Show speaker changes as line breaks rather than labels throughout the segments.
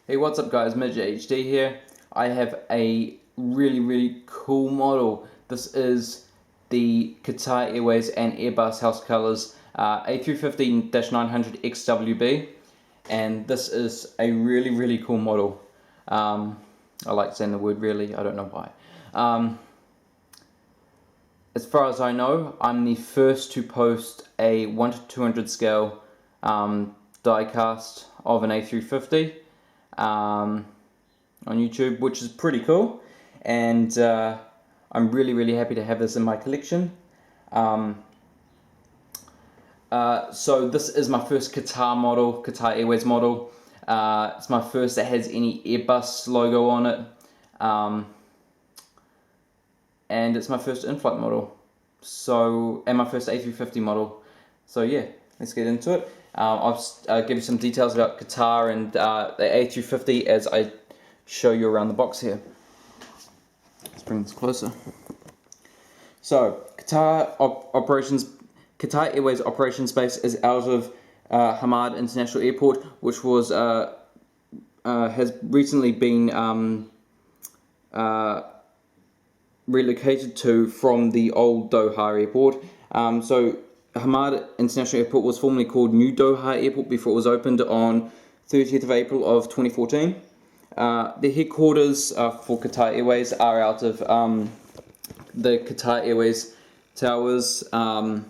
Hey, what's up guys, Midge HD here. I have a really cool model. This is the Qatar Airways and Airbus House Colors A350-900XWB, and this is a really cool model. I like saying the word really, I don't know why. As far as I know, I'm the first to post a 1:200 scale die cast of an A350 on YouTube, which is pretty cool, and I'm really happy to have this in my collection. So this is my first Qatar Airways model. It's my first that has any Airbus logo on it, and it's my first Inflight model, and my first A350 model. So yeah, let's get into it. I'll give you some details about Qatar and the A350 as I show you around the box here. Let's bring this closer. So Qatar Airways operations base is out of Hamad International Airport, which has recently been relocated from the old Doha Airport. So Hamad International Airport was formerly called New Doha Airport before it was opened on 30th of April of 2014. The headquarters for Qatar Airways are out of the Qatar Airways Towers in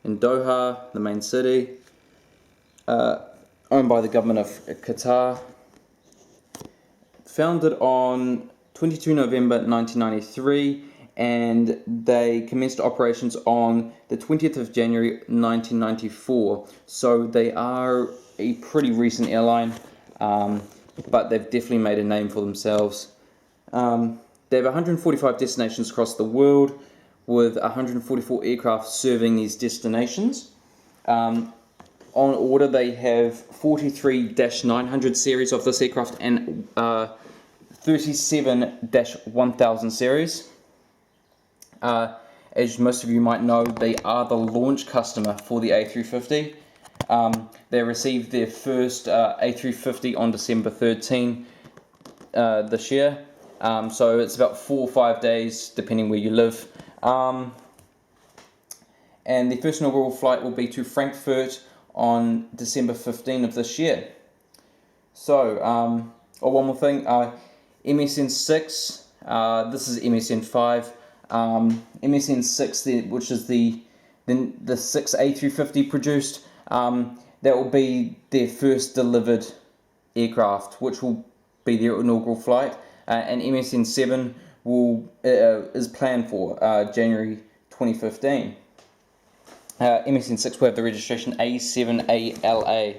Doha, the main city, owned by the government of Qatar. Founded on 22 November 1993, and they commenced operations on the 20th of January 1994. So they are a pretty recent airline, but they've definitely made a name for themselves. They have 145 destinations across the world, with 144 aircraft serving these destinations. On order, they have 43-900 series of this aircraft and 37-1000 series. As most of you might know, they are the launch customer for the A350. They received their first A350 on December 13 this year. So it's about 4 or 5 days, depending where you live. And the first inaugural flight will be to Frankfurt on December 15 of this year. So, one more thing, MSN6, this is MSN5, MSN6, which is the 6 A350 produced, that will be their first delivered aircraft, which will be their inaugural flight, and MSN7 is planned for January 2015. MSN6 will have the registration A7ALA.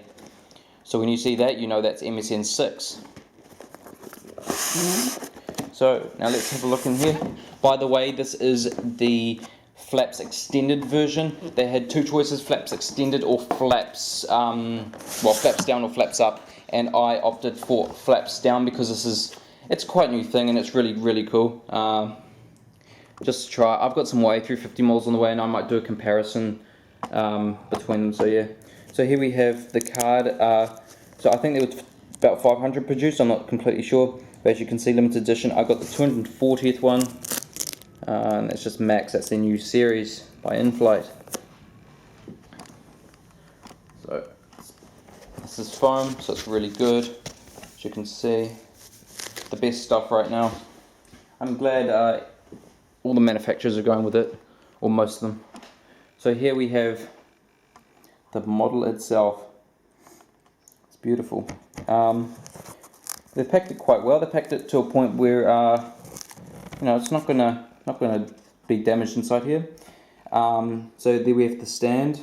So when you see that, you know that's MSN6. So now let's have a look in here. By the way, this is the flaps extended version. They had two choices: flaps extended or flaps, flaps down or flaps up. And I opted for flaps down because it's quite a new thing and it's really cool. Just to try. I've got some more A350 models on the way, and I might do a comparison between them. So yeah. So here we have the card. So I think there was about 500 produced. I'm not completely sure. But as you can see, limited edition. I got the 240th one. And that's just Max. That's their new series by Inflight. So this is foam, so it's really good. As you can see, the best stuff right now. I'm glad all the manufacturers are going with it, or most of them. So here we have the model itself. It's beautiful. They packed it quite well. They packed it to a point where it's not gonna be damaged inside here. So there we have the stand,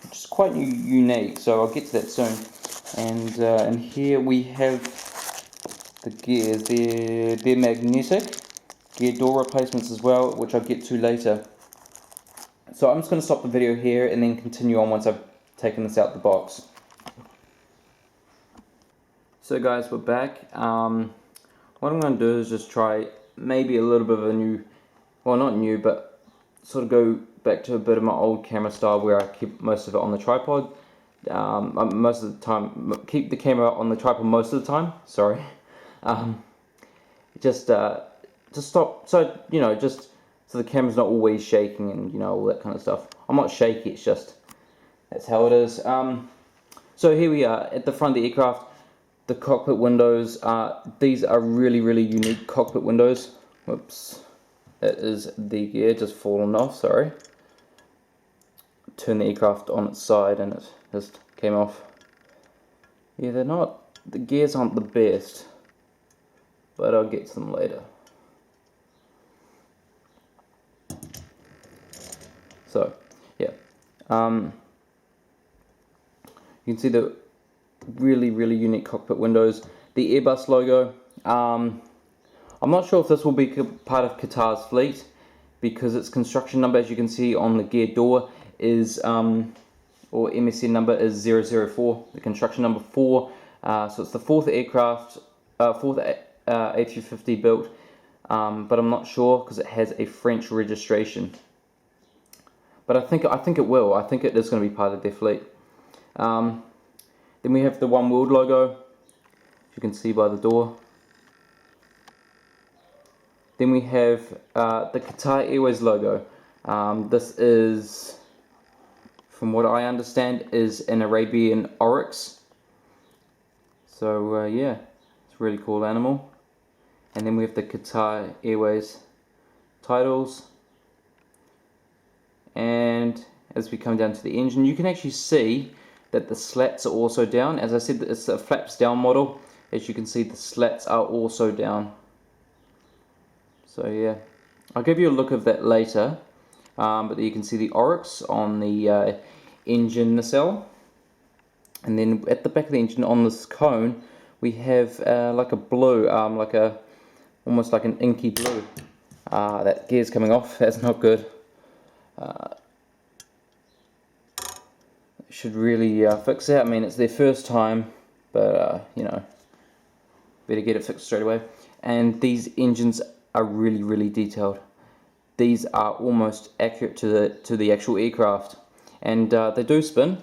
which is quite unique. So I'll get to that soon. And here we have the gears. They're magnetic gear door replacements as well, which I'll get to later. So I'm just going to stop the video here and then continue on once I've taken this out the box. So guys, we're back. What I'm going to do is just try maybe a little bit of a new, well not new, but sort of go back to a bit of my old camera style where I keep most of it on the tripod. most of the time. Keep the camera on the tripod most of the time. Sorry. Just stop. So just so the camera's not always shaking and all that kind of stuff. I'm not shaky. It's just that's how it is. So here we are at the front of the aircraft. The cockpit windows. These are really unique cockpit windows. Whoops. That is the gear just fallen off. Sorry. Turn the aircraft on its side and it just came off. Yeah, the gears aren't the best, but I'll get to them later. So yeah, you can see the really unique cockpit windows. The Airbus logo. I'm not sure if this will be part of Qatar's fleet because its construction number, as you can see on the gear door, is or MSN number is 004. The construction number 4. So it's the fourth aircraft, fourth A350 built, but I'm not sure because it has a French registration. But I think it will. I think it is going to be part of their fleet. Then we have the One World logo, as you can see by the door. Then we have the Qatar Airways logo. This is, from what I understand, is an Arabian oryx. So yeah, it's a really cool animal. And then we have the Qatar Airways titles. And as we come down to the engine, you can actually see that the slats are also down. As I said, it's a flaps down model. As you can see, the slats are also down. So yeah, I'll give you a look of that later. But you can see the oryx on the engine nacelle. And then at the back of the engine on this cone, we have like a blue, almost like an inky blue. That gear's coming off. That's not good. Should really fix it. I mean, it's their first time, but better get it fixed straight away. And these engines are really detailed. These are almost accurate to the actual aircraft, and they do spin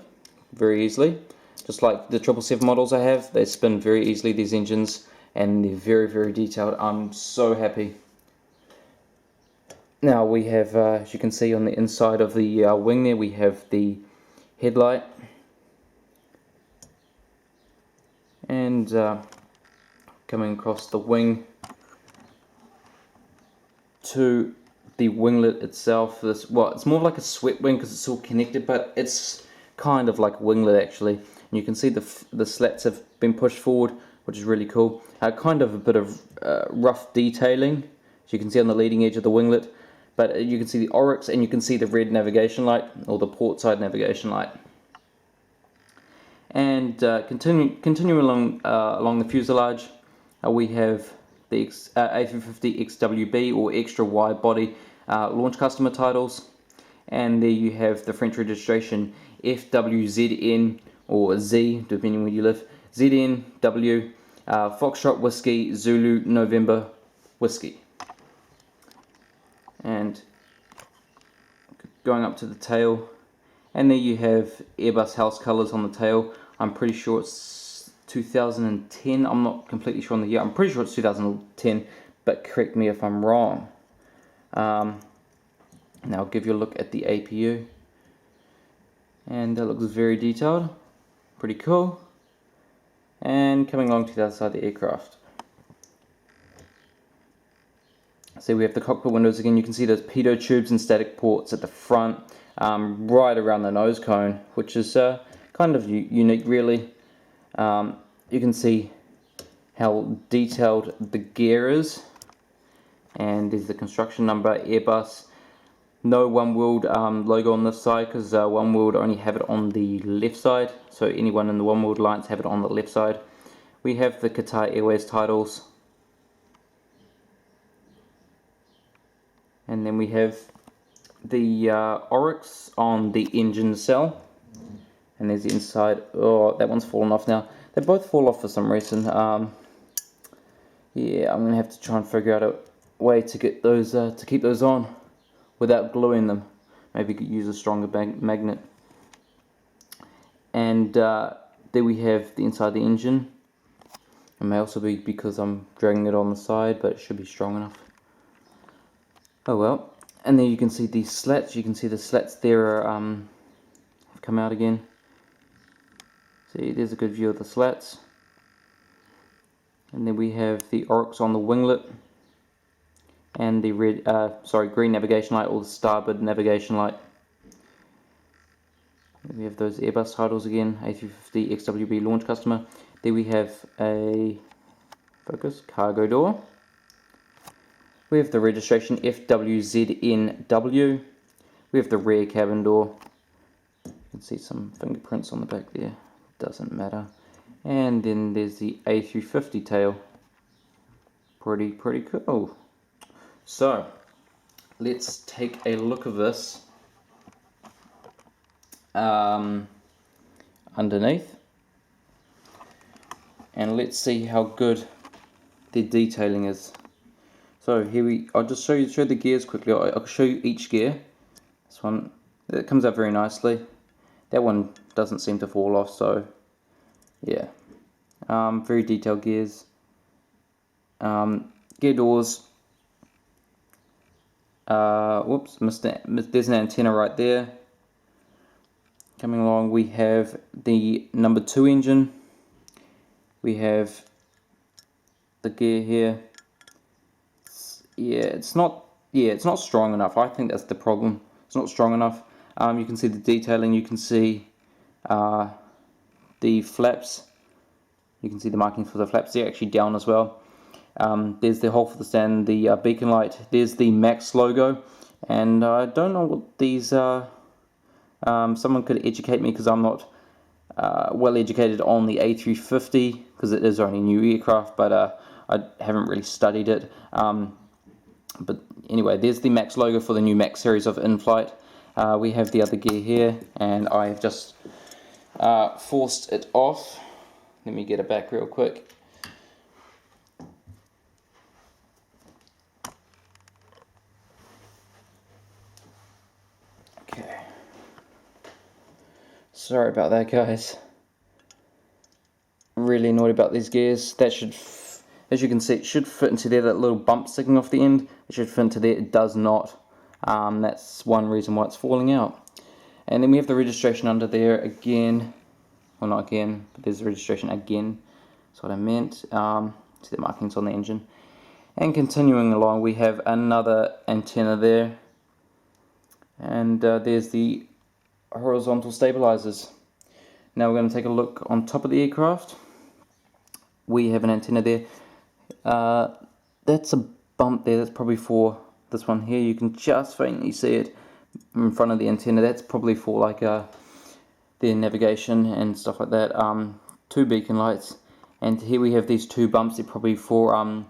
very easily, just like the 777 models I have. They spin very easily, these engines, and they're very detailed. I'm so happy. Now we have, as you can see on the inside of the wing there, we have the headlight, and coming across the wing to the winglet itself. It's more like a swept wing because it's all connected, but it's kind of like a winglet actually. And you can see the slats have been pushed forward, which is really cool. Kind of a bit of rough detailing, as you can see on the leading edge of the winglet. But you can see the oryx, and you can see the red navigation light, or the port side navigation light. And continuing along the fuselage, we have the A350-XWB, or extra wide body launch customer titles, and there you have the French registration F-WZN, or Z, depending where you live, ZNW, Foxtrot Whiskey Zulu November Whiskey. And going up to the tail, and there you have Airbus house colours on the tail. I'm pretty sure it's 2010. I'm not completely sure on the year. I'm pretty sure it's 2010, but correct me if I'm wrong. Now I'll give you a look at the APU, and that looks very detailed, pretty cool. And coming along to the other side of the aircraft, so we have the cockpit windows again. You can see those pitot tubes and static ports at the front, right around the nose cone, which is kind of unique really. You can see how detailed the gear is, and there's the construction number, Airbus. No One World logo on this side, because One World only have it on the left side, so anyone in the One World Alliance have it on the left side. We have the Qatar Airways titles, and then we have the oryx on the engine cell, and there's the inside. Oh, that one's fallen off now. They both fall off for some reason. Yeah, I'm gonna have to try and figure out a way to get those to keep those on without gluing them. Maybe use a stronger magnet. And there we have the inside of the engine. It may also be because I'm dragging it on the side, but it should be strong enough. Oh well. And then you can see these slats. You can see the slats there are, have come out again. See, there's a good view of the slats. And then we have the oryx on the winglet, and the green navigation light, or the starboard navigation light. We have those Airbus titles again, A350-XWB launch customer. There we have a cargo door. We have the registration F-WZNW. We have the rear cabin door. You can see some fingerprints on the back there. Doesn't matter. And then there's the A350 tail. Pretty cool. So let's take a look at this underneath, and let's see how good the detailing is. So here I'll just show the gears quickly. I'll show you each gear. This one, it comes out very nicely. That one doesn't seem to fall off, so yeah. Very detailed gears. Gear doors. Whoops, there's an antenna right there. Coming along, we have the number 2 engine. We have the gear here. It's not strong enough. I think that's the problem. It's not strong enough. You can see the detailing. You can see the flaps. You can see the markings for the flaps. They're actually down as well. There's the hole for the stand, the beacon light. There's the Max logo, and I don't know what these are. Someone could educate me, because I'm not well educated on the A350, because it is only a new aircraft, but I haven't really studied it. But anyway, there's the Max logo for the new Max series of Inflight. We have the other gear here, and I have just forced it off. Let me get it back real quick. Okay. Sorry about that, guys. Really annoyed about these gears. That should, as you can see, it should fit into there. That little bump sticking off the end, it should fit into there. It does not. That's one reason why it's falling out. And then we have the registration under there again. Well, not again, but there's the registration again. That's what I meant. See the markings on the engine. And continuing along, we have another antenna there. And there's the horizontal stabilizers. Now we're going to take a look on top of the aircraft. We have an antenna there. That's a bump there. That's probably for this one here. You can just faintly see it in front of the antenna. That's probably for like their navigation and stuff like that. 2 beacon lights, and here we have these 2 bumps. They're probably for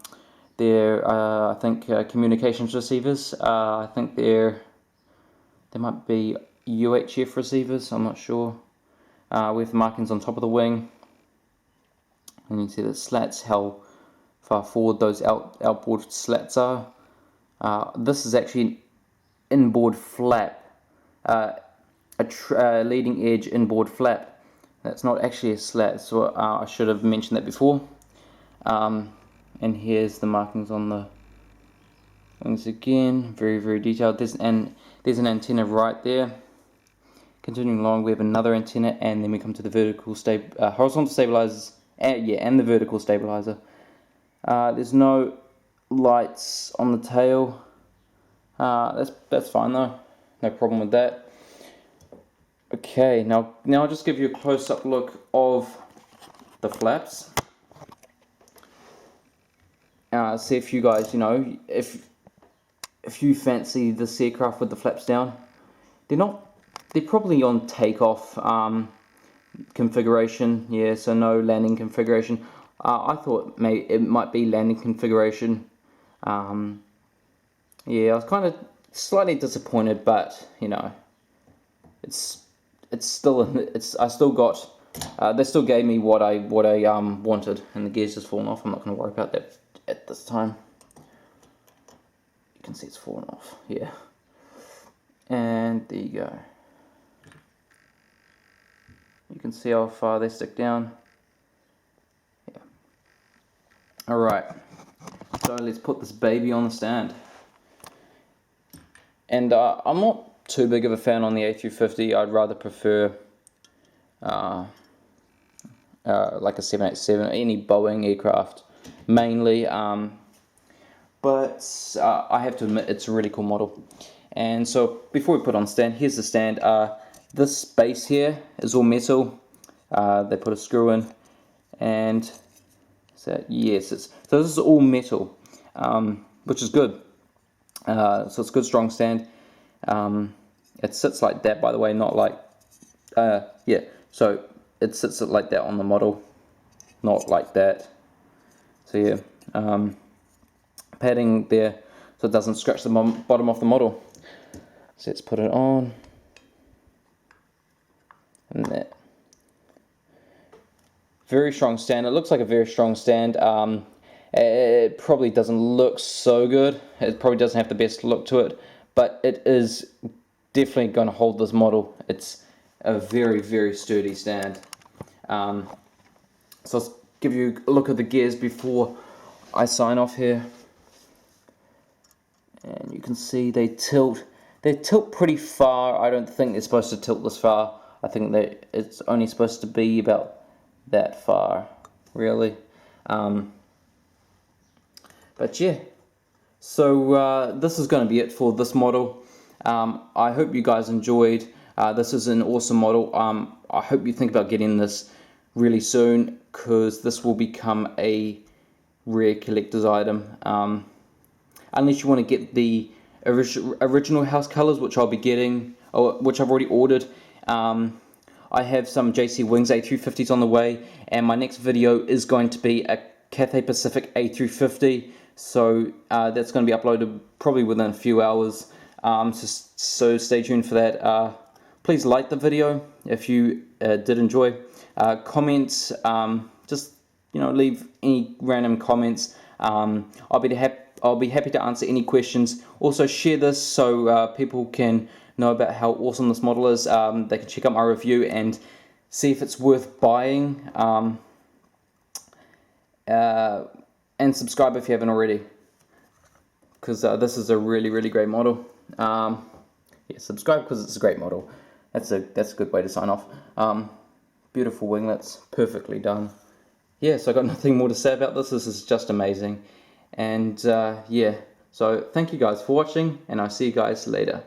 their I think communications receivers. I think they might be UHF receivers. I'm not sure. We have the markings on top of the wing, and you can see the slats, how far forward those outboard slats are. This is actually an inboard flap. A leading edge inboard flap. That's not actually a slat, so I should have mentioned that before. And here's the markings on the wings again, very detailed. There's an antenna right there. Continuing along, we have another antenna, and then we come to the vertical horizontal stabilizers, and the vertical stabilizer. There's no lights on the tail. That's fine though, no problem with that. Okay, now I'll just give you a close-up look of the flaps. See if you guys, if you fancy this aircraft with the flaps down. They're probably on takeoff configuration, yeah, so no landing configuration. I thought it might be landing configuration. Yeah, I was kind of slightly disappointed, but it's still I still got they still gave me what I wanted, and the gears just fallen off. I'm not going to worry about that at this time. You can see it's fallen off, yeah. And there you go. You can see how far they stick down. Yeah. Alright, so let's put this baby on the stand. And I'm not too big of a fan on the A350. I'd rather prefer like a 787, any Boeing aircraft mainly. But I have to admit it's a really cool model. And so before we put it on stand, here's the stand. This base here is all metal. They put a screw in, and so yes, so this is all metal, which is good. So it's a good strong stand. It sits like that, by the way, not like yeah. So it sits like that on the model, not like that. So yeah, padding there so it doesn't scratch the bottom of the model. So let's put it on, and that. Very strong stand. It looks like a very strong stand. It probably doesn't look so good. It probably doesn't have the best look to it, but it is definitely going to hold this model. It's a very, very sturdy stand. So let's give you a look at the gears before I sign off here. And you can see they tilt. They tilt pretty far. I don't think they're supposed to tilt this far. I think that it's only supposed to be about that far, really. But yeah, so this is going to be it for this model. I hope you guys enjoyed. This is an awesome model. I hope you think about getting this really soon, because this will become a rare collector's item. Unless you want to get the original house colors, which I'll be getting, or which I've already ordered. I have some JC Wings A350s on the way, and my next video is going to be a Cathay Pacific A350, so that's going to be uploaded probably within a few hours, so stay tuned for that. Please like the video if you did enjoy. Comments, just leave any random comments. I'll be happy to answer any questions. Also share this so people can know about how awesome this model is. They can check out my review and see if it's worth buying, and subscribe if you haven't already, because this is a really, really great model. Yeah, subscribe because it's a great model. That's a good way to sign off. Beautiful winglets, perfectly done. Yeah, so I got nothing more to say about this. This is just amazing. And yeah, so thank you guys for watching, and I'll see you guys later.